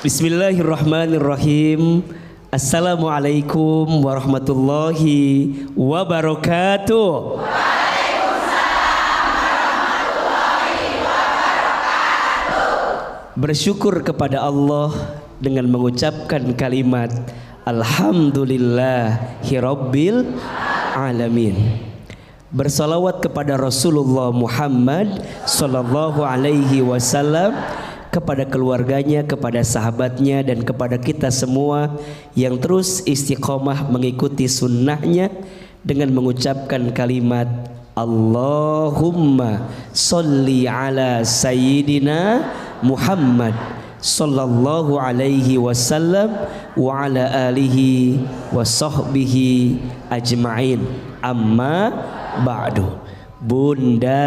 Bismillahirrahmanirrahim. Assalamualaikum warahmatullahi wabarakatuh. Bersyukur kepada Allah dengan mengucapkan kalimat Alhamdulillahirabbil alamin. Bersalawat kepada Rasulullah Muhammad sallallahu alaihi wasallam, kepada keluarganya, kepada sahabatnya, dan kepada kita semua yang terus istiqomah mengikuti sunnahnya dengan mengucapkan kalimat Allahumma sholli ala sayyidina Muhammad sallallahu alaihi wasallam wa ala alihi wa sahbihi ajma'in. Amma ba'du. Bunda,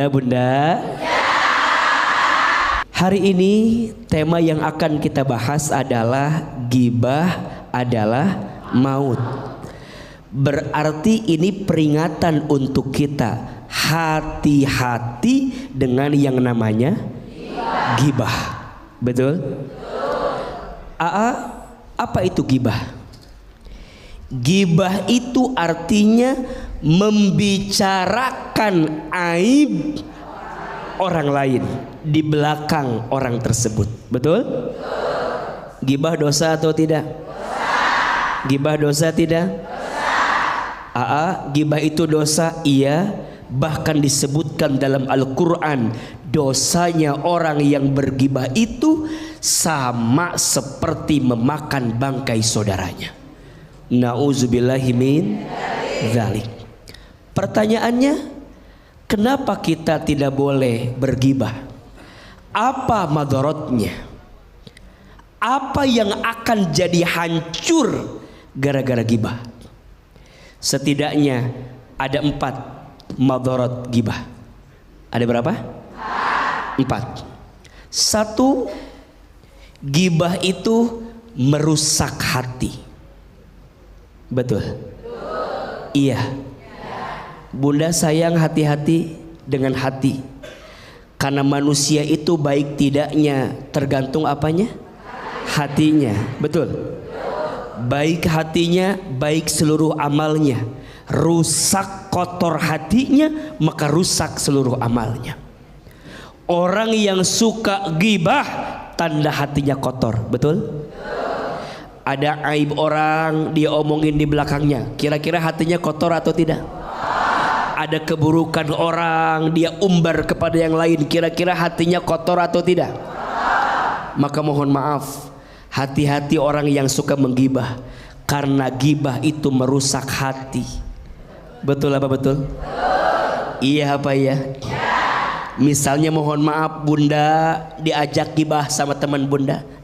Bunda, hari ini tema yang akan kita bahas adalah ghibah adalah maut. Berarti ini peringatan untuk kita hati-hati dengan yang namanya ghibah. Betul? Apa itu ghibah? Ghibah itu artinya membicarakan aib orang lain di belakang orang tersebut. Betul? Ghibah dosa atau tidak? Ghibah dosa tidak? Ghibah itu dosa, iya. Bahkan disebutkan dalam Al-Quran, dosanya orang yang berghibah itu sama seperti memakan bangkai saudaranya. Na'udzubillahi min dzalik. Pertanyaannya, kenapa kita tidak boleh berghibah? Apa madaratnya? Apa yang akan jadi hancur gara-gara ghibah? Setidaknya ada 4 madarat ghibah. Ada berapa? 4. 1, ghibah itu merusak hati. Betul? Iya. Bunda sayang hati-hati dengan hati. Karena manusia itu baik tidaknya tergantung apanya? Hatinya. Betul? Baik hatinya, baik seluruh amalnya. Rusak kotor hatinya, maka rusak seluruh amalnya. Orang yang suka ghibah, tanda hatinya kotor. Betul? Ada aib orang, dia omongin di belakangnya, kira-kira hatinya kotor atau tidak? Ada keburukan orang, dia umbar kepada yang lain, kira-kira hatinya kotor atau tidak? Maka mohon maaf, hati-hati orang yang suka menggibah, karena gibah itu merusak hati. Betul apa betul? Iya apa ya? Misalnya mohon maaf, Bunda diajak gibah sama teman Bunda.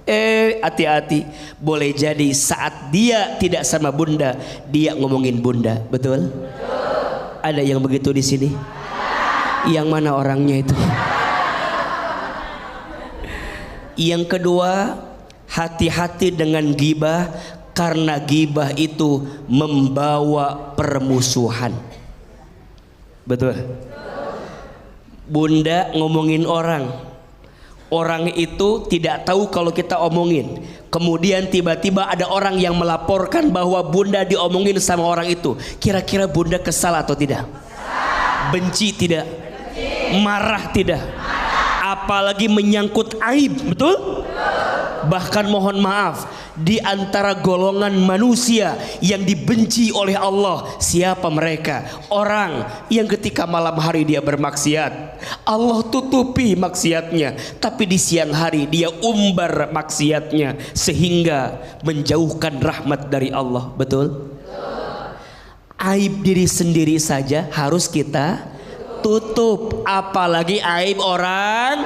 Hati-hati, boleh jadi saat dia tidak sama Bunda, dia ngomongin Bunda. Betul? Ada yang begitu di sini? Yang mana orangnya itu? Yang kedua, hati-hati dengan ghibah, karena ghibah itu membawa permusuhan. Betul? Bunda ngomongin orang, orang itu tidak tahu kalau kita omongin. Kemudian tiba-tiba ada orang yang melaporkan bahwa Bunda diomongin sama orang itu. Kira-kira Bunda kesal atau tidak? Benci tidak? Marah tidak? Apalagi menyangkut aib. Betul? Bahkan mohon maaf, di antara golongan manusia yang dibenci oleh Allah, siapa mereka? Orang yang ketika malam hari dia bermaksiat, Allah tutupi maksiatnya, tapi di siang hari dia umbar maksiatnya sehingga menjauhkan rahmat dari Allah. Betul? Aib diri sendiri saja harus kita tutup, apalagi aib orang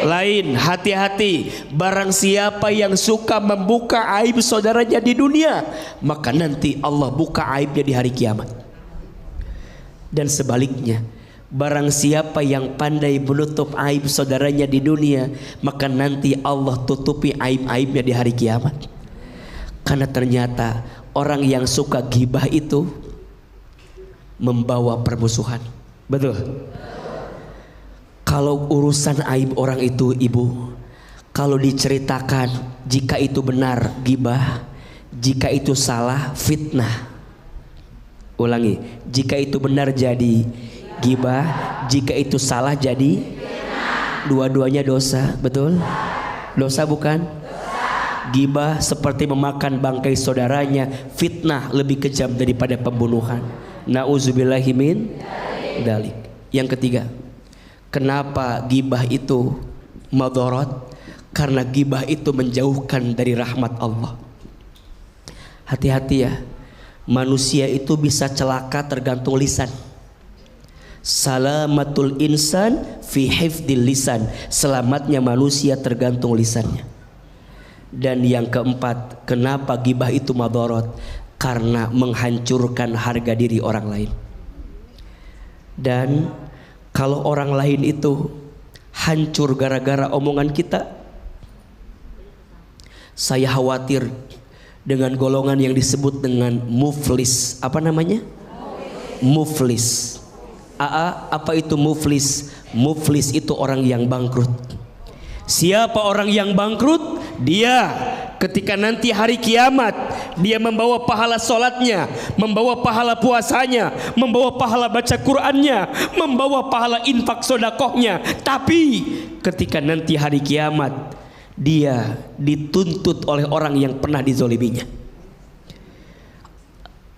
lain. Hati-hati, barang siapa yang suka membuka aib saudaranya di dunia, maka nanti Allah buka aibnya di hari kiamat. Dan sebaliknya, barang siapa yang pandai menutup aib saudaranya di dunia, maka nanti Allah tutupi aib-aibnya di hari kiamat. Karena ternyata orang yang suka ghibah itu membawa permusuhan. Betul? Kalau urusan aib orang itu ibu, kalau diceritakan, jika itu benar ghibah, jika itu salah fitnah. Ulangi, jika itu benar jadi ghibah, jika itu salah jadi dua-duanya dosa. Betul? Dosa bukan? Ghibah seperti memakan bangkai saudaranya, fitnah lebih kejam daripada pembunuhan. Nauzubillahi min dzalik. Yang ketiga, kenapa ghibah itu madharat? Karena ghibah itu menjauhkan dari rahmat Allah. Hati-hati ya, manusia itu bisa celaka tergantung lisan. Salamatul insan fi hifdil lisan. Selamatnya manusia tergantung lisannya. Dan yang keempat, kenapa ghibah itu madharat? Karena menghancurkan harga diri orang lain. Dan kalau orang lain itu hancur gara-gara omongan kita, saya khawatir dengan golongan yang disebut dengan muflis. Apa namanya? Muflis. Apa itu muflis? Muflis itu orang yang bangkrut. Siapa orang yang bangkrut? Dia ketika nanti hari kiamat, dia membawa pahala sholatnya, membawa pahala puasanya, membawa pahala baca Qur'annya, membawa pahala infak sodakohnya. Tapi ketika nanti hari kiamat, dia dituntut oleh orang yang pernah dizoliminya.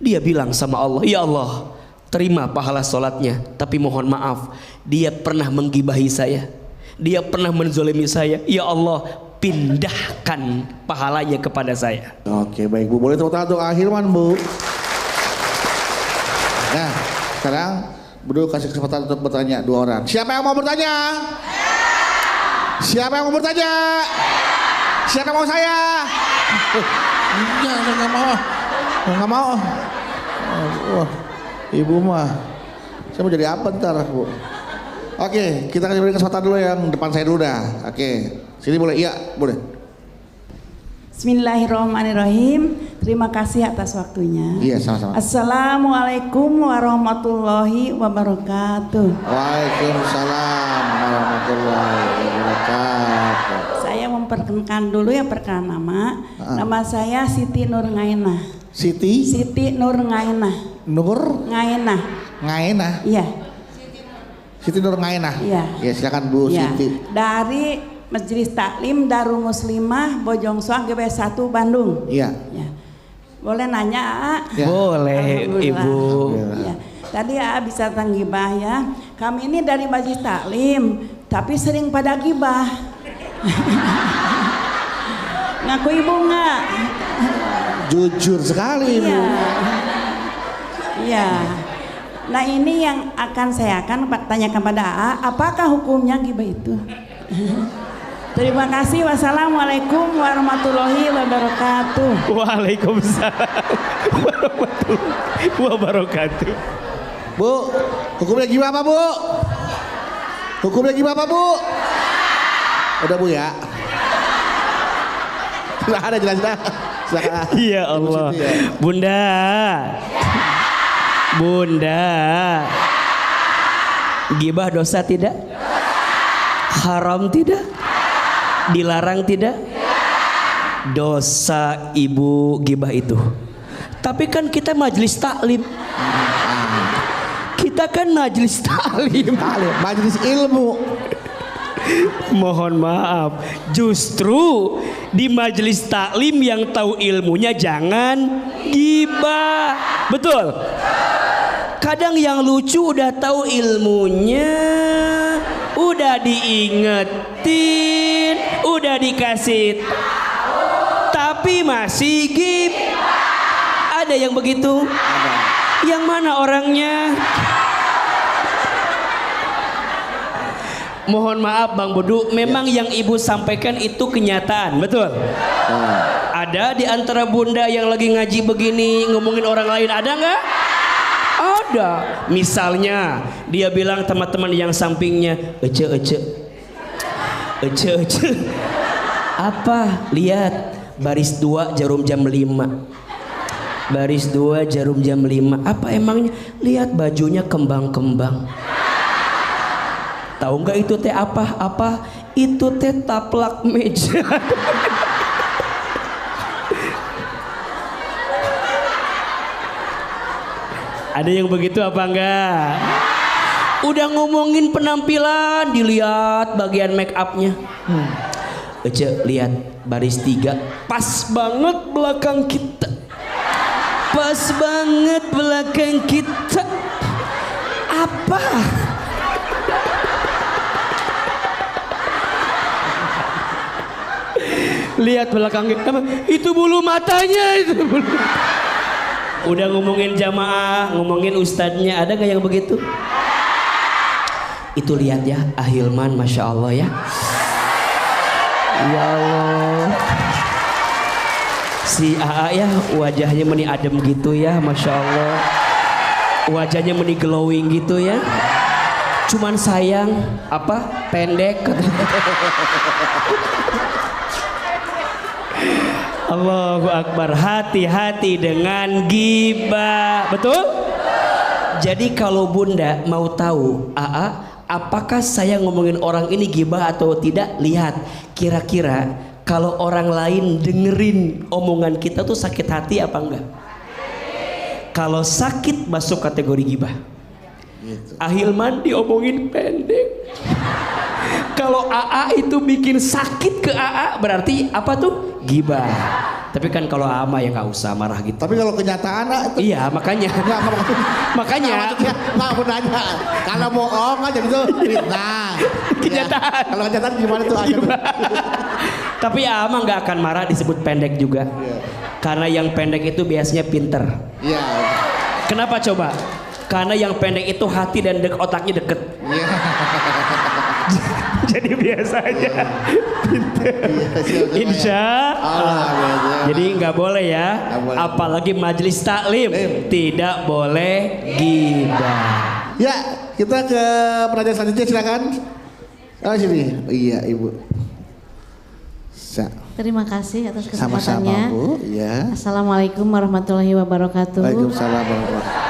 Dia bilang sama Allah, ya Allah, terima pahala sholatnya, tapi mohon maaf, dia pernah menggibahi saya, dia pernah menzolimi saya. Ya Allah, pindahkan pahalanya kepada saya. Oke, baik Bu, boleh tepuk tangan untuk Ahilman Bu. Nah, sekarang Bu kasih kesempatan untuk bertanya dua orang. Siapa yang mau bertanya? Siapa yang mau bertanya? Siapa yang mau saya? Enggak, saya nggak mau. Nggak mau. Wah, Ibu mah, saya mau jadi apa ntar Bu? Oke, kita kasih beri kesempatan dulu yang depan saya dulu dah. Oke, sini boleh? Iya, boleh. Bismillahirrahmanirrahim. Terima kasih atas waktunya. Iya, sama-sama. Assalamualaikum warahmatullahi wabarakatuh. Waalaikumsalam warahmatullahi wabarakatuh. Saya memperkenalkan dulu yang perkenalan nama. Nama saya Siti Nur Ngainah. Siti Nur Ngainah. Nur Ngainah. Iya. Siti Nur Ngainah. Iya. Ya, silakan Bu Siti. Dari Majelis Taklim Darul Muslimah Bojongsoang GBS 1 Bandung. Iya. Ya. Boleh nanya Ya. Boleh Ibu. Ya. Tadi bisa tentang gibah ya. Kami ini dari Majelis Taklim, tapi sering pada gibah. Ngaku Ibu nggak? Jujur sekali Ibu. Iya. Iya. Nah ini yang saya akan tanyakan pada AA, apakah hukumnya gibah itu? Terima kasih. Wassalamualaikum warahmatullahi wabarakatuh. Waalaikumsalam warahmatullahi wabarakatuh. Bu, hukumnya gimana Bu? Hukumnya gimana Bu? Udah Bu ya. Silahkan ada jelas-jelas. Silahkan. Ya Allah. Bunda, gibah dosa tidak? Haram tidak? Dilarang tidak? Dosa Ibu gibah itu. Tapi kan kita majelis taklim. Kita kan majelis taklim. Majelis ilmu. Mohon maaf, justru di majelis taklim yang tahu ilmunya jangan gibah. Betul? Kadang yang lucu udah tahu ilmunya, udah diingetin, udah dikasih tapi masih gibah. Ada yang begitu? Ada. Yang mana orangnya? Mohon maaf Bang Budu, memang yang Ibu sampaikan itu kenyataan, betul? Ada di antara Bunda yang lagi ngaji begini ngomongin orang lain, ada nggak? Ada. Misalnya dia bilang teman-teman yang sampingnya, ece. Apa? Lihat baris 2 jarum jam 5. Baris 2 jarum jam 5. Apa emangnya? Lihat bajunya kembang-kembang. Tahu nggak itu teh apa? Apa? Itu teh taplak meja. Ada yang begitu apa enggak? Udah ngomongin penampilan, dilihat bagian make upnya. Ece lihat baris 3, pas banget belakang kita. Pas banget belakang kita. Apa? Lihat belakang kita, itu bulu matanya itu bulu. Udah ngomongin jamaah, ngomongin ustadznya, ada gak yang begitu? Itu lihat ya, Ahilman, Masya Allah ya. Ya Allah. Si AA ya, wajahnya meni adem gitu ya, Masya Allah. Wajahnya meni glowing gitu ya. Cuman sayang, apa, pendek. Allahu Akbar, hati-hati dengan ghibah. Betul? Jadi kalau Bunda mau tahu AA, apakah saya ngomongin orang ini ghibah atau tidak, lihat kira-kira kalau orang lain dengerin omongan kita tuh sakit hati apa enggak? Kalau sakit masuk kategori ghibah. Ahilman diomongin pendek. Kalau AA itu bikin sakit ke AA, berarti apa tuh? Ghibah. Tapi kan kalau AA mah ya nggak usah marah gitu. Tapi kalau kenyataan itu iya, makanya. Makanya. Nggak mau nanya. Kalau bohong aja gitu fitnah. Kenyataan. Ya. Kalau kenyataan gimana tuh? Tapi AA mah nggak akan marah disebut pendek juga. Karena yang pendek itu biasanya pinter. Iya. Kenapa coba? Karena yang pendek itu hati dan otaknya deket. Iya. Jadi biasa aja. Pinter. Insya Allah. Jadi nggak boleh ya. Apalagi majelis taklim tidak boleh ghibah. Ya, kita ke pertanyaan selanjutnya, silakan. Oh sini. Oh, iya Ibu. Terima kasih atas kesempatannya. Sama-sama Bu. Ya. Assalamualaikum warahmatullahi wabarakatuh. Waalaikumsalam warahmatullahi wabarakatuh.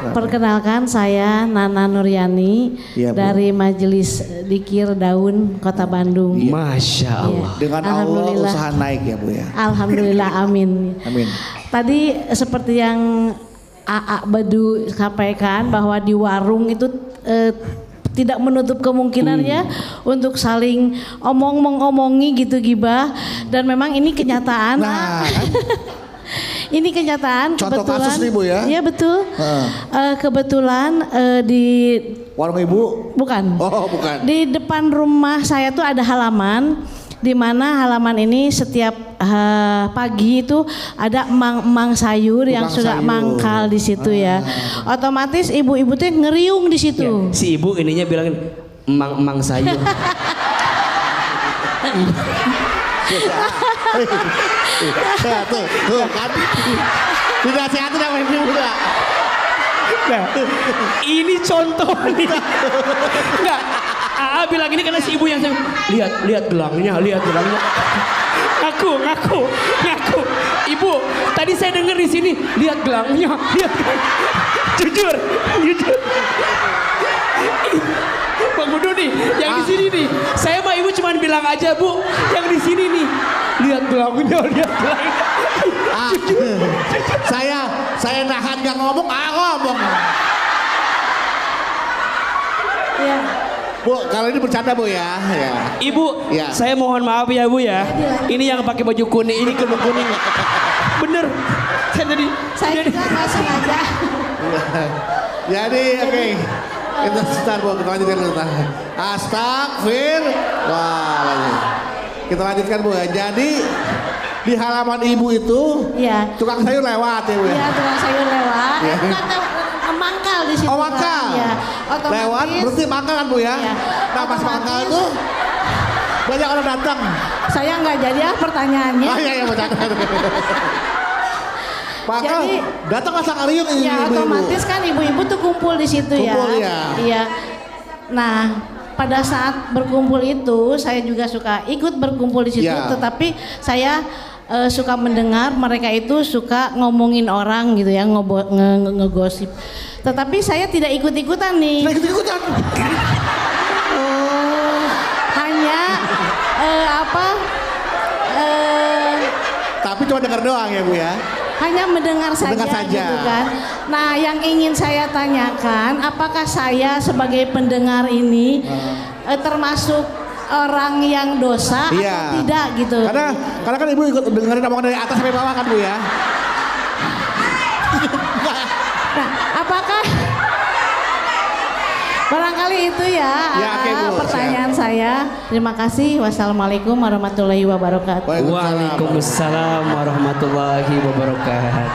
Perkenalkan, saya Nana Nuryani ya, dari Majelis Dikir Daun Kota Bandung. Masya Allah. Ya. Dengan Allah usaha naik ya Bu ya. Alhamdulillah, amin. Amin. Tadi seperti yang AA Badu sampaikan bahwa di warung itu tidak menutup kemungkinannya untuk saling omongi gitu ghibah, dan memang ini kenyataan. Nah, ini kenyataan. Contoh kebetulan, kasus nih Bu ya? Iya betul. Kebetulan di warung Ibu? Bukan. Oh bukan. Di depan rumah saya tuh ada halaman, di mana halaman ini setiap pagi itu ada emang sayur yang sudah mangkal di situ ya. Otomatis ibu-ibu tuh ngeriung di situ. Ya, si ibu ininya bilangin emang sayur. Tuh kan. Tidak sehat tidak main udah. Nah, ini contoh nih. Enggak. AA bilang ini karena si ibu yang saya lihat gelangnya. Ngaku. Ibu, tadi saya dengar di sini, lihat gelangnya. Jujur. Bang Budu nih, yang di sini nih. Saya mah ibu cuma bilang aja, Bu, yang di sini nih. Lihat gelangnya. Saya nahan gak ngomong, ngomong. Ya. Bu, kalau ini bercanda Bu ya. Ibu, ya. Saya mohon maaf ya Bu ya. Ini yang pakai baju kuning, ini kerudung kuning. Bener. Saya nggak sengaja. Jadi oke. Kita start Bu, kita lanjutkan dulu. Astagfirullah. Kita lanjutkan Bu ya. Jadi di halaman ibu itu tukang sayur lewat ya Bu ya? Iya, tukang sayur lewat. Ya. Mangkal di situ. Oh mangkal. Ya. Lewat berarti mangkal kan Bu ya? Ya. Nah pas mangkal itu banyak orang datang. Saya nggak jadi pertanyaannya. Oh iya bercanda. Mangkal datang asal ngeriung ini ya, ibu-ibu. Otomatis kan ibu-ibu tuh kumpul di situ kumpul, ya. Iya. Nah, pada saat berkumpul itu saya juga suka ikut berkumpul di situ, tetapi saya suka mendengar mereka itu suka ngomongin orang gitu ya, ngegosip. Tetapi saya tidak ikut-ikutan nih. Nah, ikut-ikutan. Hanya Tapi cuma dengar doang ya Bu ya. hanya mendengar saja, gitu kan. Nah, yang ingin saya tanyakan, apakah saya sebagai pendengar ini termasuk orang yang dosa atau tidak gitu? Karena kan Ibu ikut dengerin omongan dari atas sampai bawah kan Bu ya. Nah, apakah barangkali itu ya, oke, Bu. pertanyaan saya. Terima kasih. Wassalamualaikum warahmatullahi wabarakatuh. Waalaikumsalam warahmatullahi wabarakatuh.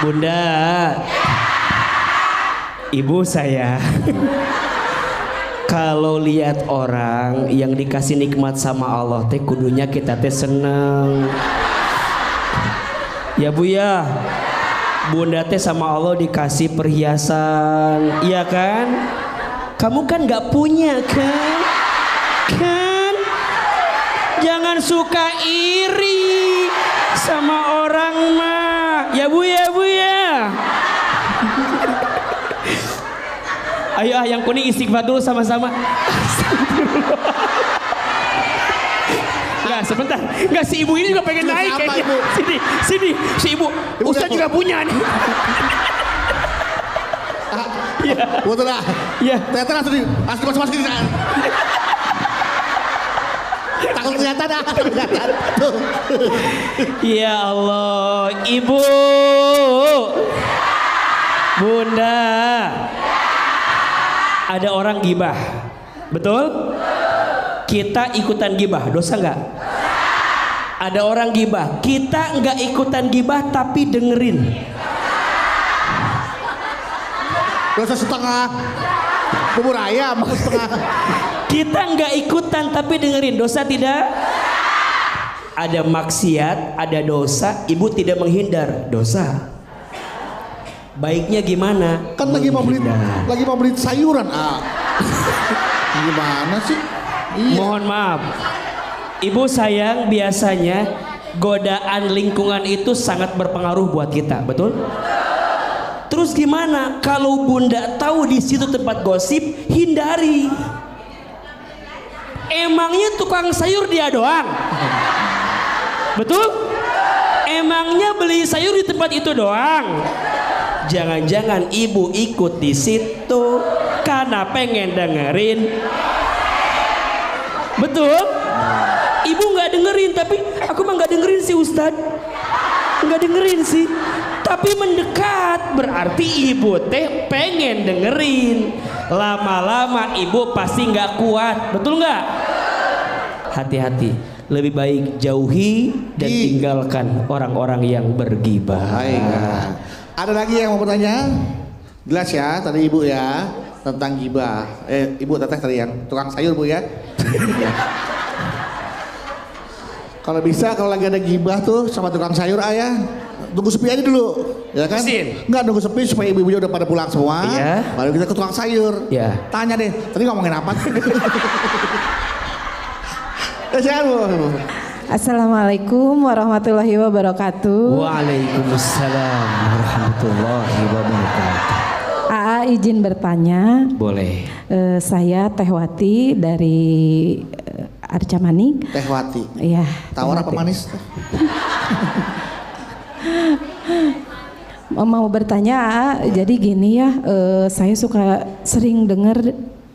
Bunda, ibu saya kalau lihat orang yang dikasih nikmat sama Allah teh kudunya kita teh seneng. Ya Bu ya. Bunda teh sama Allah dikasih perhiasan, iya kan? Kamu kan nggak punya kan? Jangan suka iri sama orang mah, ya Bu ya. Ayo yang kuning istighfar dulu sama-sama. Nggak, sebentar. Nggak, si ibu ini juga pengen naik kayaknya. Sini, si ibu. Ustaz juga punya nih. Iya. Betul dah. Iya. Ternyata langsung masuk-masukin. Takut kelihatan dah. Tuh. Ya Allah, Ibu. Bunda. Ada orang gibah. Betul? Kita ikutan gibah, dosa nggak? Ada orang gibah, kita nggak ikutan gibah tapi dengerin. Dosa setengah bubur ayam, setengah. Kita nggak ikutan tapi dengerin, dosa tidak? Ada maksiat, ada dosa, ibu tidak menghindar, dosa. Baiknya gimana? Kan lagi mau beli sayuran. Gimana sih? Iya. Mohon maaf, ibu sayang, biasanya godaan lingkungan itu sangat berpengaruh buat kita, betul? Terus gimana kalau bunda tahu di situ tempat gosip, hindari. Emangnya tukang sayur dia doang? Betul? Emangnya beli sayur di tempat itu doang? Jangan-jangan ibu ikut di situ karena pengen dengerin. Betul? Ibu nggak dengerin, tapi aku mah nggak dengerin sih Ustadz. Nggak dengerin sih. Tapi mendekat berarti ibu teh pengen dengerin. Lama-lama ibu pasti nggak kuat, betul nggak? Hati-hati. Lebih baik jauhi dan tinggalkan orang-orang yang bergibah. Ada lagi yang mau bertanya? Jelas ya tadi ibu ya tentang gibah. Ibu teteh tadi yang tukang sayur Bu ya. Kalau bisa kalau lagi ada gibah tuh sama tukang sayur ayah, tunggu sepi aja dulu, ya kan? Enggak, nunggu sepi supaya ibu-ibunya udah pada pulang semua. Iya. Baru kita ke tukang sayur. Iya. Tanya deh, tadi ngomongin apa? Ya, Bu. Assalamualaikum warahmatullahi wabarakatuh. Waalaikumsalam warahmatullahi wabarakatuh. AA izin bertanya. Boleh. Saya Tehwati dari Arca Manik. Tehwati. Iya. Tawar apa manis? Mau bertanya AA, jadi gini ya, saya suka sering dengar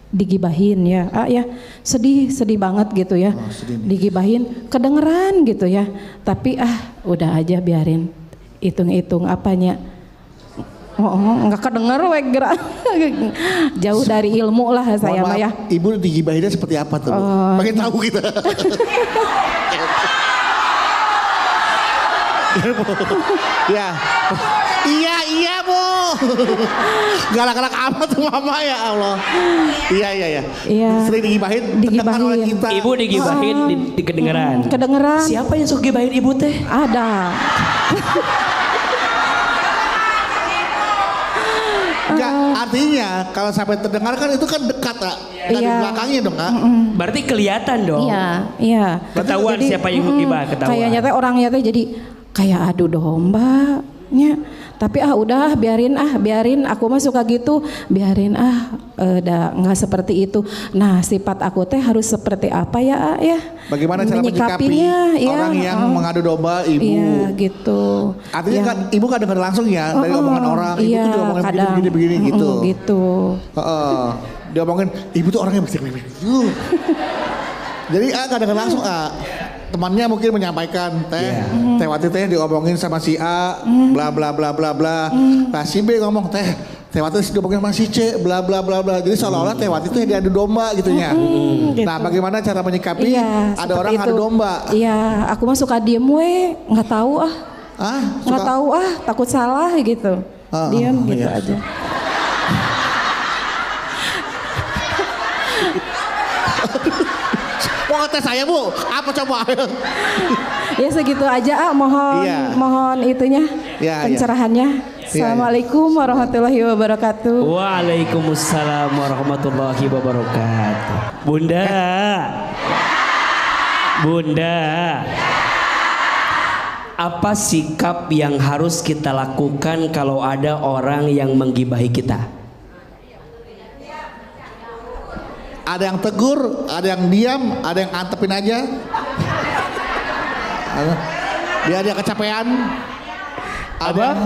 digibahin ya, ya sedih banget gitu ya, digibahin kedengeran gitu ya, tapi udah aja biarin, hitung apanya, nggak kedenger gerak, jauh dari ilmu lah saya mah ya. Ibu digibahinnya seperti apa tuh? Pengen tahu kita. Ya. Iya Bu. Galak-galak amat tuh mama ya Allah. Iya. Sering digibahin oleh kita. Ibu digibahin di kedengeran. Kedengeran. Siapa yang suka gibahin ibu teh? Ada. Enggak, artinya kalau sampai terdengar kan itu kan dekat Kak. Dari belakangnya dong Kak. Berarti kelihatan dong. Iya. Ketahuan siapa yang gibah, ketahuan. Kayaknya teh orangnya teh jadi kayak adu domba. Ya, tapi udah biarin aku mah suka gitu, biarin udah nggak seperti itu. Nah, sifat aku teh harus seperti apa ya ya? Bagaimana cara menyikapi menyikapinya, orang yang mengadu domba ibu? Iya gitu. Artinya kan ibu kadang langsung ya dari omongan orang, ibu iya, tuh diomongin kadang, begini gitu. Gitu. Dia omongin ibu tuh orangnya begitu. Jadi kadang langsung temannya mungkin menyampaikan Teh Wati teh diomongin sama si A bla bla bla bla bla. Nah si B ngomong Teh Wati diomongin sama si C bla bla bla bla. Jadi seolah-olah Teh Wati tuh diadu domba gitu ya. Gitu. Nah bagaimana cara menyikapi ada orang itu. adu domba? Iya, aku mah suka diem nggak tahu nggak tahu takut salah gitu. Diam gitu aja. Mau ngetes saya bu, apa coba? Ya segitu aja mohon itunya pencerahannya. Assalamualaikum warahmatullahi wabarakatuh. Waalaikumsalam warahmatullahi wabarakatuh. Bunda, apa sikap yang harus kita lakukan kalau ada orang yang menggibahi kita? Ada yang tegur, ada yang diam, ada yang antepin aja. Biar dia kecapean. Ada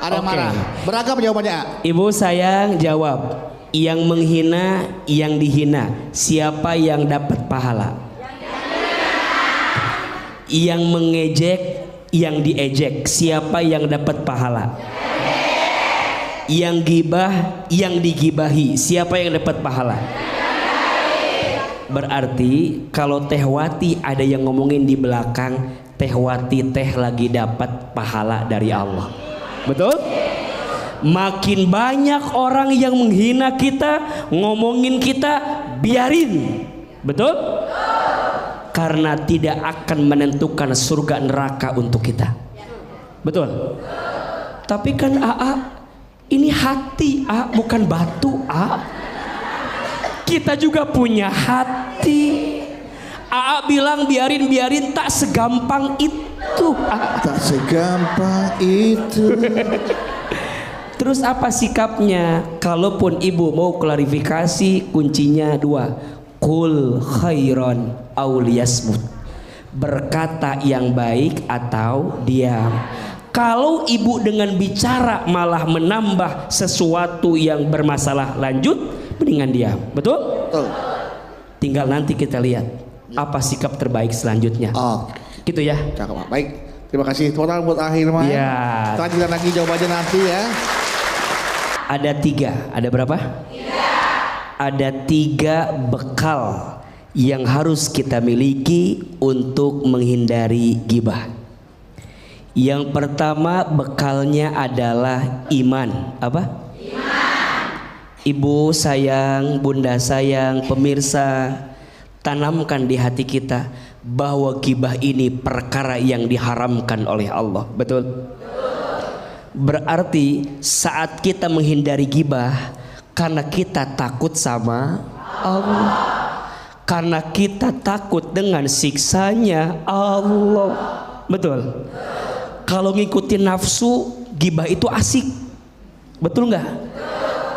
yang marah. Beragam jawabannya. Ibu sayang jawab. Yang menghina, yang dihina. Siapa yang dapat pahala? Yang mengejek, yang diejek. Siapa yang dapat pahala? Yang gibah, yang digibahi. Siapa yang dapat pahala? Berarti kalau Teh Wati ada yang ngomongin di belakang, Teh Wati lagi dapat pahala dari Allah. Betul? Makin banyak orang yang menghina kita, ngomongin kita, biarin. Betul? Karena tidak akan menentukan surga neraka untuk kita. Betul? Tapi kan ini hati bukan batu Kita juga punya hati. Bilang biarin tak segampang itu. Tak segampang itu. Terus apa sikapnya? Kalaupun ibu mau klarifikasi, kuncinya 2. Qul khairan aw liyasmut. Berkata yang baik atau diam. Kalau ibu dengan bicara malah menambah sesuatu yang bermasalah lanjut, mendingan diam. Betul? Tinggal nanti kita lihat apa sikap terbaik selanjutnya. Gitu ya. Cakep. Baik. Terima kasih. Total buat akhir mah. Ya. Lanjutkan lagi jawabannya nanti ya. Ada 3. Ada berapa? 3. Ada 3 bekal yang harus kita miliki untuk menghindari gibah. Yang pertama bekalnya adalah iman. Apa? Ibu sayang, bunda sayang, pemirsa, tanamkan di hati kita bahwa gibah ini perkara yang diharamkan oleh Allah. Betul? Berarti saat kita menghindari gibah karena kita takut sama Allah, karena kita takut dengan siksanya Allah. Betul? Kalau ngikutin nafsu, gibah itu asik. Betul nggak?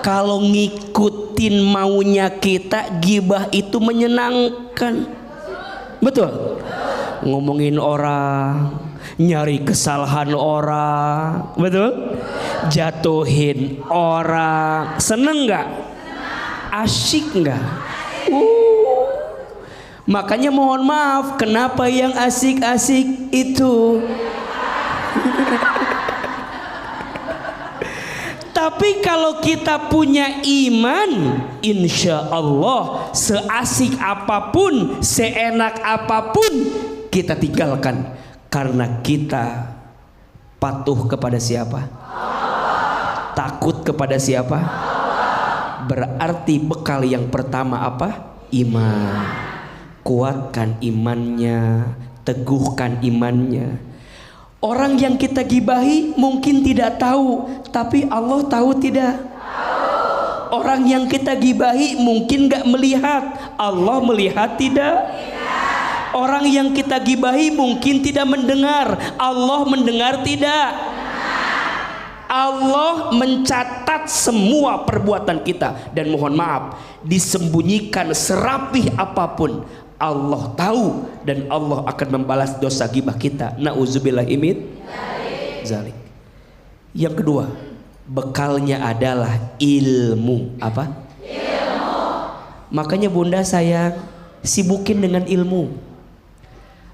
Kalau ngikutin maunya kita, gibah itu menyenangkan. Betul? Ngomongin orang, nyari kesalahan orang, betul? Jatuhin orang, seneng nggak? Asyik nggak? Makanya mohon maaf, kenapa yang asik-asik itu? Tapi kalau kita punya iman, insya Allah seasik apapun, seenak apapun kita tinggalkan. Karena kita patuh kepada siapa? Takut kepada siapa? Berarti bekal yang pertama apa? Iman. Kuatkan imannya, teguhkan imannya. Orang yang kita gibahi mungkin tidak tahu, tapi Allah tahu tidak? Orang yang kita gibahi mungkin gak melihat, Allah melihat tidak? Orang yang kita gibahi mungkin tidak mendengar, Allah mendengar tidak? Allah mencatat semua perbuatan kita, dan mohon maaf, disembunyikan serapih apapun Allah tahu, dan Allah akan membalas dosa gibah kita. Nauzubillahi min zalik. Yang kedua, bekalnya adalah ilmu. Apa? Ilmu. Makanya bunda sayang, sibukin dengan ilmu.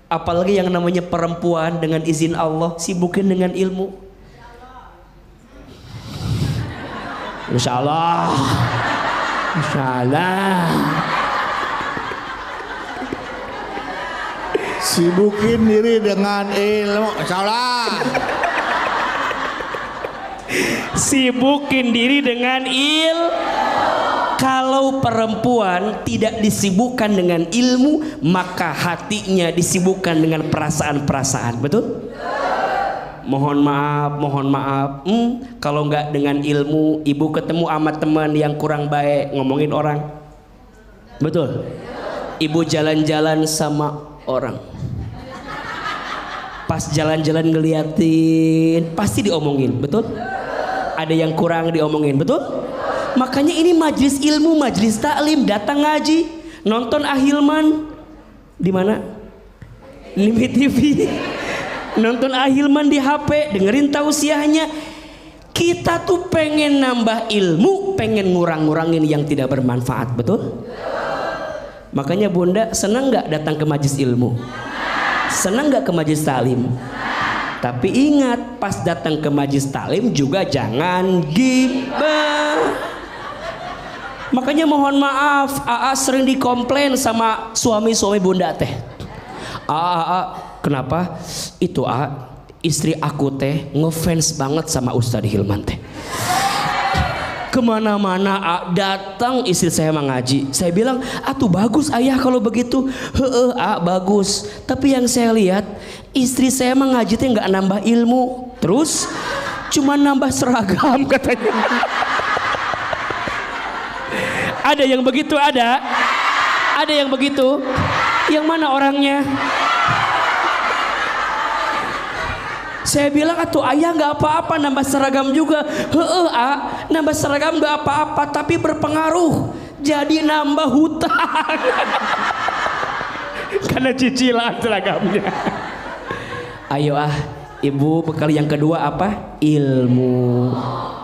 Apalagi yang namanya perempuan, dengan izin Allah sibukin dengan ilmu. Insya Allah, Insya Allah. Sibukin diri dengan ilmu. Insya Allah. Sibukin diri dengan Kalau perempuan tidak disibukkan dengan ilmu, maka hatinya disibukkan dengan perasaan-perasaan. Betul? Mohon maaf. Kalau nggak dengan ilmu, ibu ketemu sama teman yang kurang baik, ngomongin orang. Betul? Ibu jalan-jalan sama orang, pas jalan-jalan ngeliatin, pasti diomongin. Betul? Ada yang kurang diomongin. Betul? Makanya ini majelis ilmu, majelis taklim, datang ngaji, nonton Ahilman di mana? Limi TV. Nonton Ahilman di HP, dengerin tausiahnya. Kita tuh pengen nambah ilmu, pengen ngurang-ngurangin yang tidak bermanfaat. Betul? Makanya bunda senang nggak datang ke majelis ilmu? Senang nggak ke majelis taklim? Tapi ingat, pas datang ke majelis taklim juga jangan gibah. Makanya mohon maaf, AA sering dikomplain sama suami-suami bunda teh. AA, kenapa? Itu AA, istri aku teh ngefans banget sama Ustadz Hilman teh. Kemana-mana datang istri saya mengaji. Saya bilang, atuh bagus ayah kalau begitu. Bagus. Tapi yang saya lihat, istri saya mengaji teh nggak nambah ilmu, terus cuma nambah seragam katanya. Ada yang begitu, ada yang begitu. Yang mana orangnya? Saya bilang, atuh ayah nggak apa-apa nambah seragam juga. Nambah seragam nggak apa-apa, tapi berpengaruh. Jadi nambah hutang. Karena cicilan seragamnya. Ayo ibu, bekal yang kedua apa? Ilmu.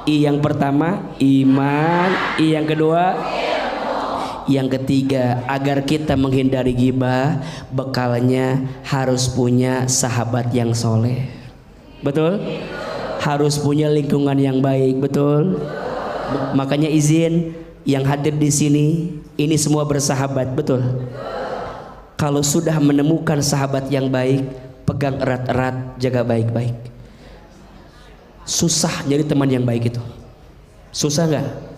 I yang pertama iman, I yang kedua yang ketiga, agar kita menghindari gibah, bekalnya harus punya sahabat yang soleh. Betul? Harus punya lingkungan yang baik. Betul? Makanya izin yang hadir di sini, ini semua bersahabat. Betul? Kalau sudah menemukan sahabat yang baik, pegang erat-erat, jaga baik-baik. Susah nyari teman yang baik itu. Susah nggak?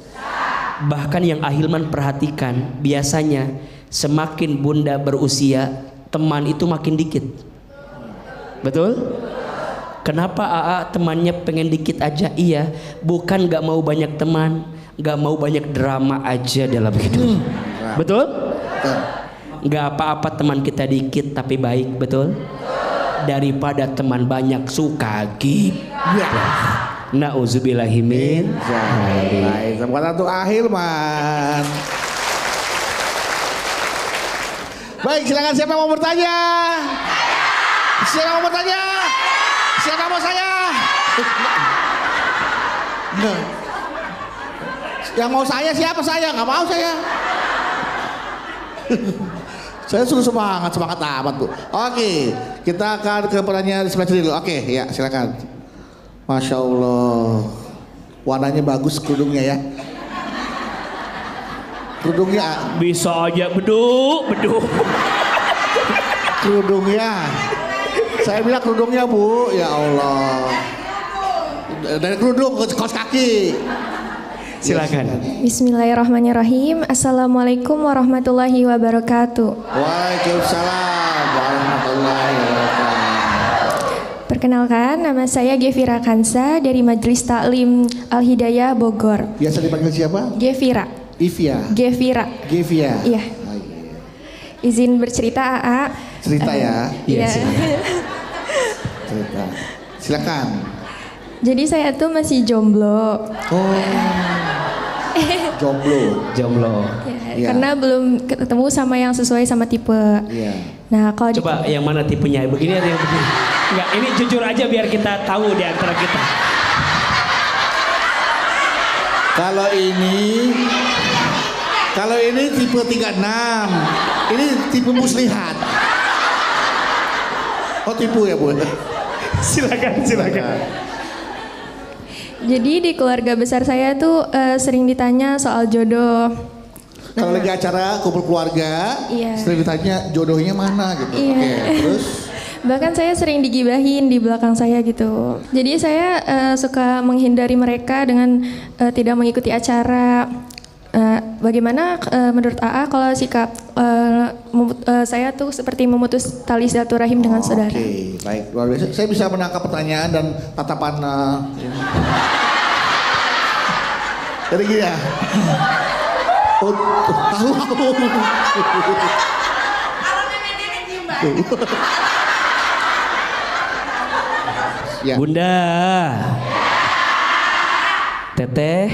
Bahkan yang Ahilman perhatikan, biasanya semakin bunda berusia, teman itu makin dikit. Betul? Kenapa AA temannya pengen dikit aja? Iya, bukan nggak mau banyak teman, nggak mau banyak drama aja dalam hidup. Betul? Nggak apa-apa teman kita dikit tapi baik. Betul? Daripada teman banyak suka gibah. Nauzubillahi min zalik. Selamat untuk Ahilman. Baik, silakan siapa yang mau bertanya? Siapa yang mau bertanya? Siapa yang mau saya? Yang mau saya siapa saya? Nggak mau saya. Saya suruh semangat amat Bu. Oke, kita akan ke pertanyaan sebelah sini dulu. Oke, ya silakan. Masya Allah, warnanya bagus kerudungnya ya. Kerudungnya bisa aja beduk. Kerudungnya, saya bilang kerudungnya Bu, ya Allah. Dari kerudung ke kaos kaki. Silakan. Bismillahirrahmanirrahim. Assalamualaikum warahmatullahi wabarakatuh. Waalaikumsalam warahmatullahi wabarakatuh. Perkenalkan, nama saya Gevira Kansa dari Majelis Taklim Al-Hidayah Bogor. Biasa dipanggil siapa? Gevira. Ivia. Gevira. Iya. Izin bercerita AA. Cerita ya. Iya. Cerita. Silakan. Jadi saya tuh masih jomblo. Oh. Jomblo. Ya, Iya. Karena belum ketemu sama yang sesuai sama tipe. Iya. Nah, kalau Coba yang mana tipenya? Begini atau yang begini? Enggak, ini jujur aja biar kita tahu di antara kita. Kalau ini tipe 36. Ini tipe muslihat. Oh, tipu ya, Bu. Silakan. Jadi di keluarga besar saya tuh sering ditanya soal jodoh. Kalau lagi acara kumpul keluarga, Iya. sering ditanya jodohnya mana gitu. Iya. Oke, terus Bahkan saya sering digibahin di belakang saya gitu. Jadi saya suka menghindari mereka dengan tidak mengikuti acara. Bagaimana menurut AA kalau sikap saya tuh seperti memutus tali silaturahim dengan saudara? Oke, baik, luar biasa. Saya bisa menangkap pertanyaan dan tatapan. Jadi gini ya. Oh, tahu. Ya. Bunda. Teteh.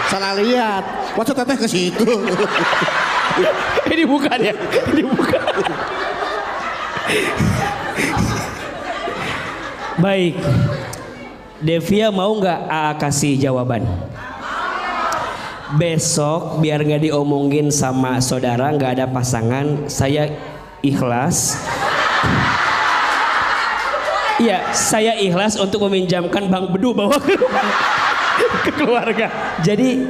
Salah lihat. Masa teteh ke situ? Ini bukan ya? Ini bukan. Baik. Devia mau nggak AA kasih jawaban? Besok biar nggak diomongin sama saudara nggak ada pasangan, saya ikhlas. Iya, saya ikhlas untuk meminjamkan Bang Bedu bawa ke keluarga. Jadi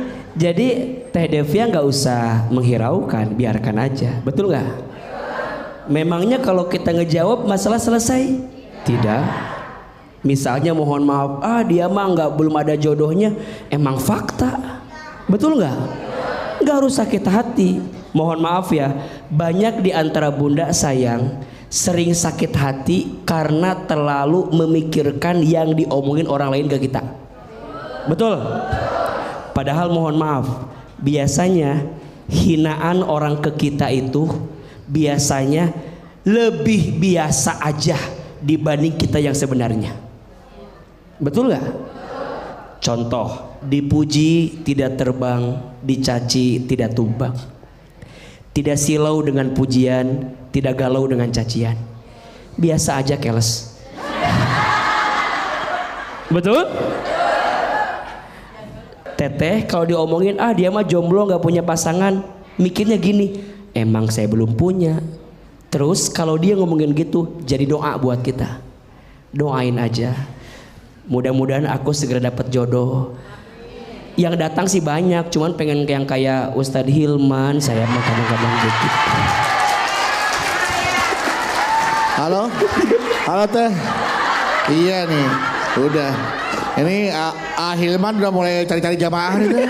Teh Devia nggak usah menghiraukan, biarkan aja, betul nggak? Memangnya kalau kita ngejawab masalah selesai? Tidak. Misalnya mohon maaf, dia mah belum ada jodohnya, emang fakta, betul nggak? Nggak harus sakit hati. Mohon maaf ya, banyak di antara bunda sayang sering sakit hati karena terlalu memikirkan yang diomongin orang lain ke kita. Betul? Padahal mohon maaf, biasanya hinaan orang ke kita itu biasanya lebih biasa aja dibanding kita yang sebenarnya. Betul nggak? Contoh, dipuji tidak terbang, dicaci tidak tumbang. Tidak silau dengan pujian, tidak galau dengan cacian. Biasa aja keles. Betul? Teteh kalau diomongin dia mah jomblo nggak punya pasangan, mikirnya gini, emang saya belum punya. Terus kalau dia ngomongin gitu, jadi doa buat kita. Doain aja. Mudah-mudahan aku segera dapat jodoh. Yang datang sih banyak, cuman pengen yang kayak Ustadz Hilman, saya mah kadang-kadang gitu. Halo Teh. Iya nih, udah. Ini Hilman udah mulai cari-cari jamaah nih Teh.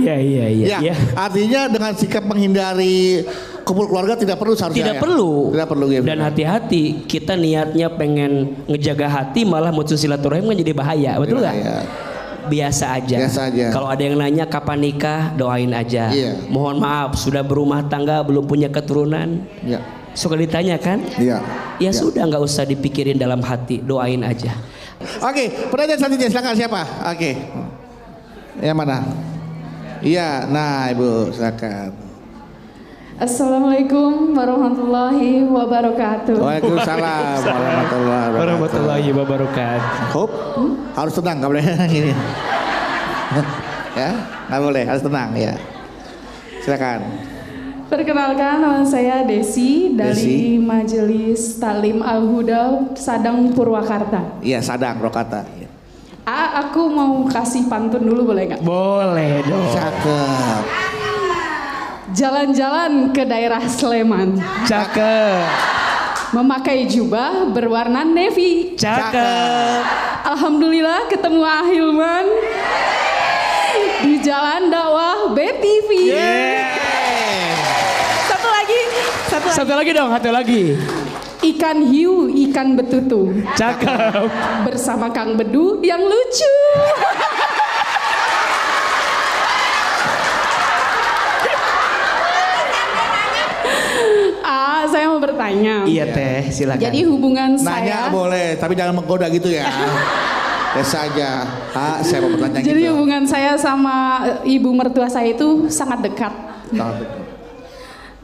Iya. Ya, artinya dengan sikap menghindari kumpul keluarga tidak perlu seharusnya. Tidak perlu. Tidak perlu gitu. Dan hati-hati, kita niatnya pengen ngejaga hati malah mutus silaturahim kan jadi bahaya, betul nggak? Biasa aja. Kalau ada yang nanya kapan nikah, doain aja. Iya. Mohon maaf, sudah berumah tangga belum punya keturunan. Iya. Suka ditanya kan? Iya. Ya sudah, nggak usah dipikirin dalam hati, doain aja. Oke, pertanyaan selanjutnya silakan siapa? Oke. Yang mana? Iya, nah Ibu silakan. Assalamualaikum warahmatullahi wabarakatuh. Waalaikumsalam Warahmatullahi wabarakatuh. Hop, harus tenang, nggak boleh gini. Ya, nggak boleh, harus tenang ya. Silakan. Perkenalkan, nama saya Desi dari Majelis Taklim Al-Huda Sadang Purwakarta. Iya, Sadang Purwakarta. Aku mau kasih pantun dulu boleh nggak? Boleh dong. Cakep. Jalan-jalan ke daerah Sleman. Cakep. Memakai jubah berwarna navy. Cakep. Alhamdulillah ketemu Ahilman di jalan dakwah BTV. Satu lagi dong, satu lagi. Ikan hiu, ikan betutu. Cakep. Bersama Kang Bedu yang lucu. mau bertanya. Iya teh, silakan. Jadi hubungan Nanya saya. boleh, tapi jangan menggoda gitu ya. Biasa aja. Saya mau bertanya Jadi gitu. hubungan saya sama ibu mertua saya itu sangat dekat. Sangat dekat.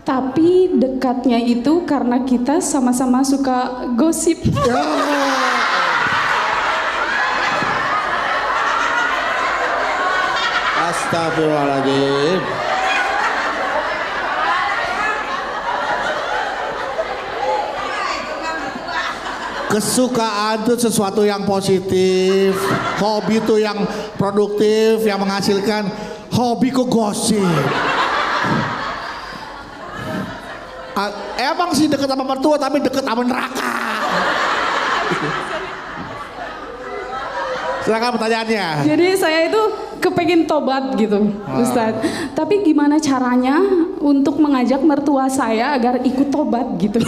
Tapi dekatnya itu karena kita sama-sama suka gosip. Ya. Astagfirullahaladzim. Kesukaan itu sesuatu yang positif, hobi itu yang produktif, yang menghasilkan. Hobiku gosip. Emang sih deket sama mertua tapi deket sama neraka. Silakan pertanyaannya. Jadi saya itu kepengen tobat gitu, Ustadz. Tapi gimana caranya untuk mengajak mertua saya agar ikut tobat gitu?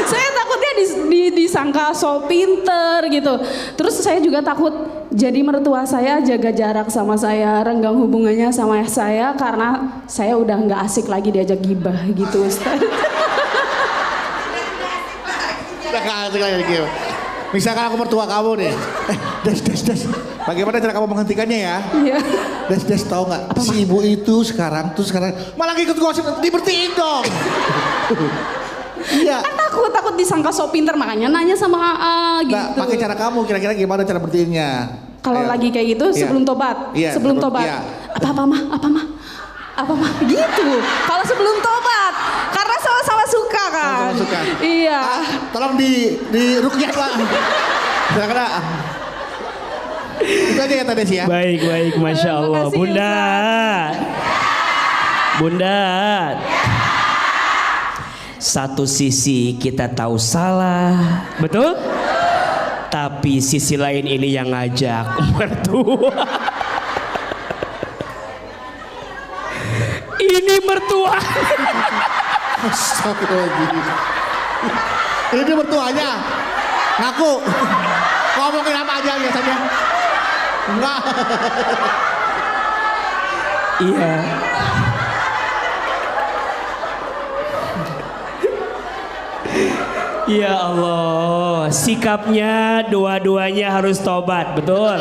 Saya takutnya disangka so pinter gitu. Terus saya juga takut jadi mertua saya jaga jarak sama saya, renggang hubungannya sama saya karena saya udah nggak asik lagi diajak gibah gitu, Ustadz. Udah gak asik lagi gitu. Misalkan aku mertua kamu nih, Des. Bagaimana cara kamu menghentikannya ya? Iya. Des tahu nggak? Si ibu itu sekarang malah ikut gosip, dibertiin dong. Iya. Kan takut disangka so pinter makanya nanya sama AA gitu. Nah, pakai cara kamu kira-kira gimana cara berhentiinnya? Kalau Ayo. lagi kayak gitu Iya. sebelum tobat, Iya, sebelum tobat. iya. Apa mah gitu. Kalau sebelum tobat, karena sama-sama suka kan. Sama-sama suka. Iya. Tolong di rukyah Pak. Silakan Pak. Itu aja ya Tades ya. Baik, Masya Allah. Makasih, Bunda. Satu sisi kita tahu salah, betul? Tapi sisi lain ini yang ngajak mertua. Ini mertua. Astagfirullahaladzim. Ini dia mertuanya. Ngaku. Ngomongin apa aja biasanya. Enggak. Iya. Ya Allah, sikapnya dua-duanya harus tobat, betul?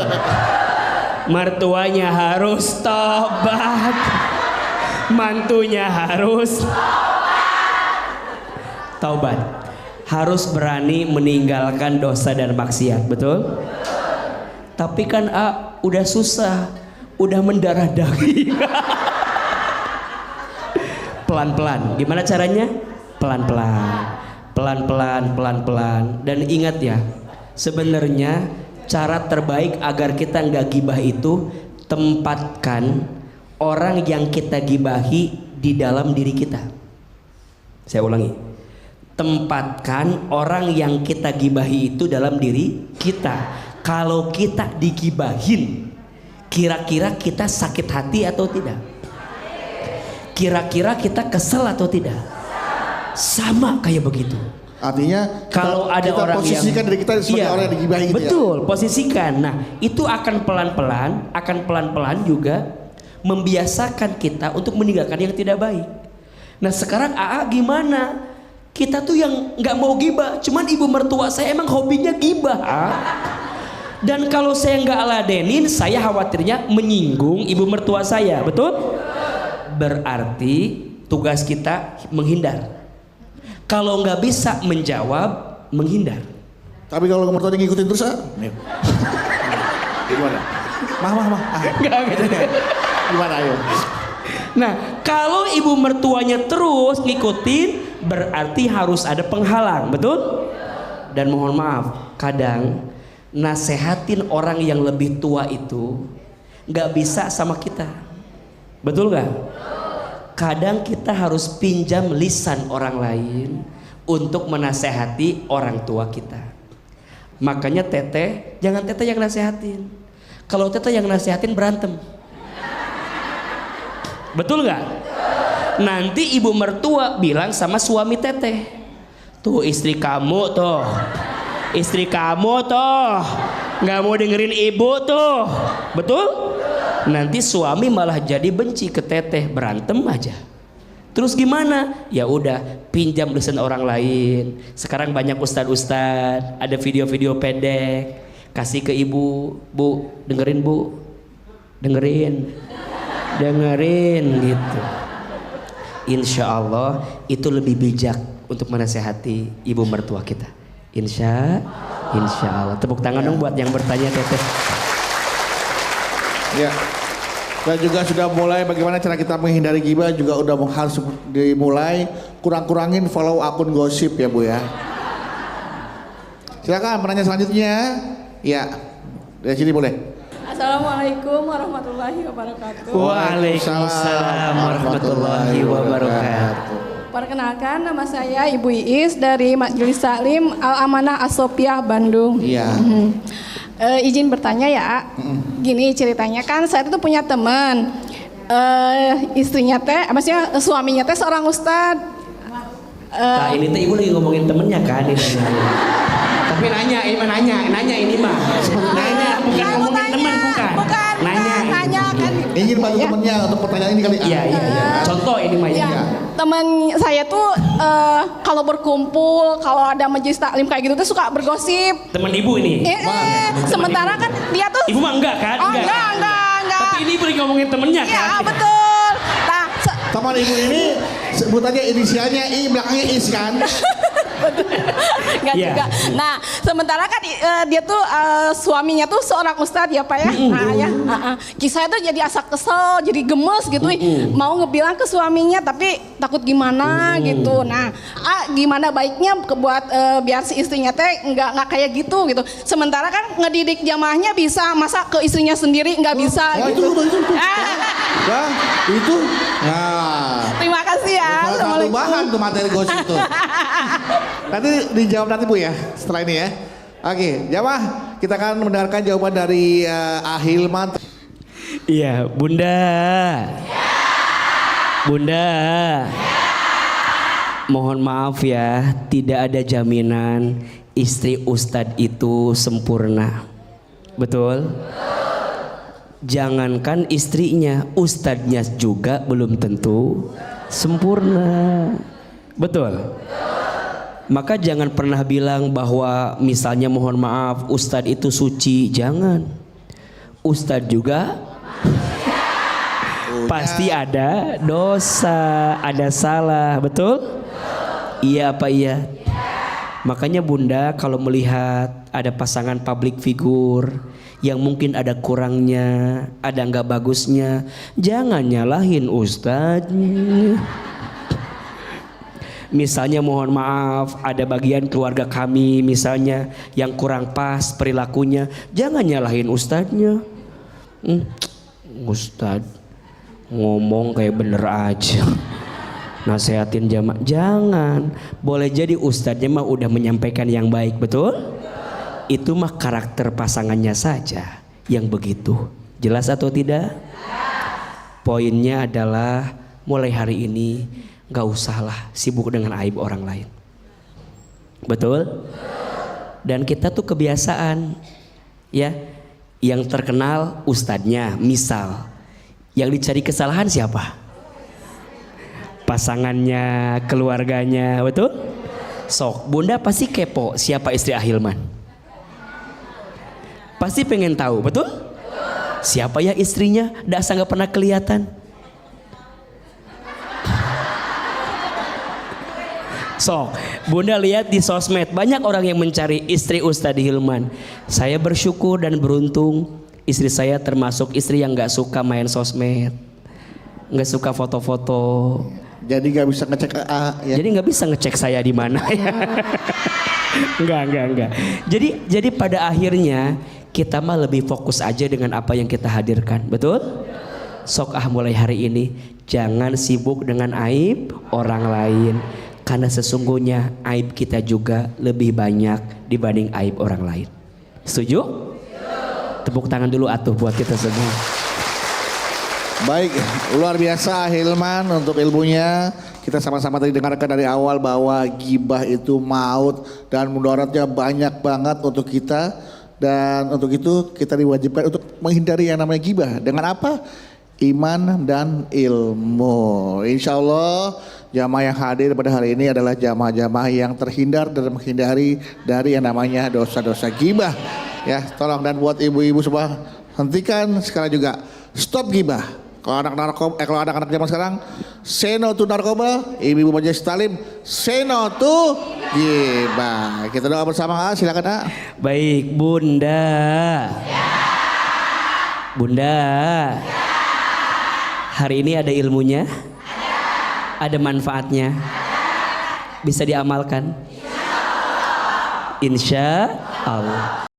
Mertuanya harus tobat, mantunya harus taubat, harus berani meninggalkan dosa dan maksiat, betul? Tapi kan udah susah, udah mendarah daging. Pelan-pelan, gimana caranya? Pelan-pelan. Dan ingat ya, sebenarnya cara terbaik agar kita nggak gibah itu tempatkan orang yang kita gibahi di dalam diri kita. Saya ulangi, tempatkan orang yang kita gibahi itu dalam diri kita. Kalau kita digibahin, kira-kira kita sakit hati atau tidak? Kira-kira kita kesel atau tidak? Sama kayak begitu. Artinya kalau ada kita orang posisikan yang diri kita sebagai orang yang digibahi gitu. Betul, posisikan. Nah, itu akan pelan-pelan juga membiasakan kita untuk meninggalkan yang tidak baik. Nah, sekarang AA gimana? Kita tuh yang nggak mau gibah, cuman ibu mertua saya emang hobinya gibah. Dan kalau saya nggak ladenin, saya khawatirnya menyinggung ibu mertua saya, betul? Berarti tugas kita menghindar. Kalau nggak bisa menjawab, menghindar. Tapi kalau mertuanya ngikutin terus gimana? Mah. Nggak gitu. Gimana ayo? Nah, kalau ibu mertuanya terus ngikutin, berarti harus ada penghalang, betul? Dan mohon maaf, kadang nasehatin orang yang lebih tua itu nggak bisa sama kita, betul nggak? Kadang kita harus pinjam lisan orang lain untuk menasehati orang tua kita. Makanya teteh, jangan teteh yang nasehatin. Kalau teteh yang nasehatin berantem. Betul nggak? Nanti ibu mertua bilang sama suami teteh, tuh istri kamu tuh nggak mau dengerin ibu tuh, betul? Nanti suami malah jadi benci ke teteh, berantem aja. Terus gimana? Ya udah, pinjam lisan orang lain. Sekarang banyak ustad-ustad, ada video-video pendek, kasih ke ibu, Bu, dengerin Bu, dengerin gitu. Insya Allah itu lebih bijak untuk menasehati ibu mertua kita. Insya Allah. Tepuk tangan dong buat yang bertanya, Teteh. Ya. Dan juga sudah mulai bagaimana cara kita menghindari gibah juga udah harus dimulai. Kurang-kurangin follow akun gosip ya Bu ya. Silakan penanya selanjutnya. Ya, dari sini boleh. Assalamualaikum warahmatullahi wabarakatuh. Waalaikumsalam warahmatullahi wabarakatuh. Perkenalkan, nama saya Ibu Iis dari Majelis Taklim Al Amanah As-Sofiah Bandung. Iya. Izin bertanya ya. Gini ceritanya, kan saya tuh punya teman. Istrinya teh, maksudnya suaminya teh seorang ustadz. Nah ini teh ibu lagi ngomongin temennya kan ini. Tapi nanya ini mah nanya bukan ngomongin teman bukan. Nanya kan. Ingin bantu temennya untuk pertanyaan ini kali. Iya. Contoh ini mah ya. Teman saya tuh kalau berkumpul, kalau ada majelis taklim kayak gitu tuh suka bergosip. Teman ibu ini. Sementara kan dia tuh ibu mah enggak kan? Oh, enggak. Tapi ini lagi ngomongin temennya kan? Iya, betul. Nah, teman ibu ini sebut aja inisialnya I, belakangnya Is kan? Enggak juga. Nah, sementara kan dia tuh suaminya tuh seorang ustadz ya Pak ya. Kisah itu jadi asa kesel, jadi gemes gitu. Mau ngebilang ke suaminya tapi takut gimana gitu. Nah, gimana baiknya buat biar si istrinya teh nggak kayak gitu. Sementara kan ngedidik jamaahnya bisa, masa ke istrinya sendiri nggak bisa gitu. Itu. Nah. Terima kasih ya. Satu bahan tuh materi gosip itu. Nanti dijawab nanti Bu ya, setelah ini ya. Oke, jamaah kita akan mendengarkan jawaban dari Ahilman. Iya, Bunda. Bunda. Mohon maaf ya, tidak ada jaminan istri ustadz itu sempurna. Betul? Jangankan istrinya, ustadznya juga belum tentu sempurna. Betul? Maka jangan pernah bilang bahwa misalnya mohon maaf ustadz itu suci. Jangan. Ustadz juga pasti ada dosa, ada salah. Betul? Iya apa iya? Makanya Bunda kalau melihat ada pasangan public figure yang mungkin ada kurangnya, ada nggak bagusnya, jangan nyalahin ustadz. Misalnya mohon maaf ada bagian keluarga kami misalnya yang kurang pas perilakunya, jangan nyalahin ustadznya. Ustadz ngomong kayak bener aja, nasehatin jamaah, jangan. Boleh jadi ustadznya mah udah menyampaikan yang baik, betul? Itu mah karakter pasangannya saja yang begitu. Jelas atau tidak? Poinnya adalah mulai hari ini gak usahlah sibuk dengan aib orang lain. Betul? Dan kita tuh kebiasaan ya, yang terkenal ustadznya misal, yang dicari kesalahan siapa? Pasangannya, keluarganya, betul? Sok, Bunda pasti kepo siapa istri Ahilman. Pasti pengen tahu, betul? Siapa ya istrinya? Dasar gak pernah kelihatan. Sok, Bunda lihat di sosmed banyak orang yang mencari istri Ustadz Hilman. Saya bersyukur dan beruntung istri saya termasuk istri yang gak suka main sosmed, gak suka foto-foto. Jadi gak bisa ngecek ya. Jadi gak bisa ngecek saya di mana ya. Enggak. Jadi pada akhirnya kita mah lebih fokus aja dengan apa yang kita hadirkan, betul? Sok mulai hari ini jangan sibuk dengan aib orang lain. Karena sesungguhnya aib kita juga lebih banyak dibanding aib orang lain. Setuju? Tepuk tangan dulu atuh buat kita semua. Baik, luar biasa Hilman untuk ilmunya. Kita sama-sama tadi dengarkan dari awal bahwa gibah itu maut dan mudaratnya banyak banget untuk kita. Dan untuk itu kita diwajibkan untuk menghindari yang namanya gibah. Dengan apa? iman dan ilmu. Insya Allah jamaah yang hadir pada hari ini adalah jamaah-jamaah yang terhindar dan menghindari dari yang namanya dosa-dosa gibah. Ya, tolong, dan buat ibu-ibu semua hentikan sekarang juga, stop gibah. Kalau anak-anak zaman sekarang, say no to narkoba. Ibu-ibu majelis taklim, say no to gibah. Kita doa bersama, silakan A. Baik, Bunda. Bunda. Hari ini ada ilmunya? Ada manfaatnya? Bisa diamalkan? Insya Allah.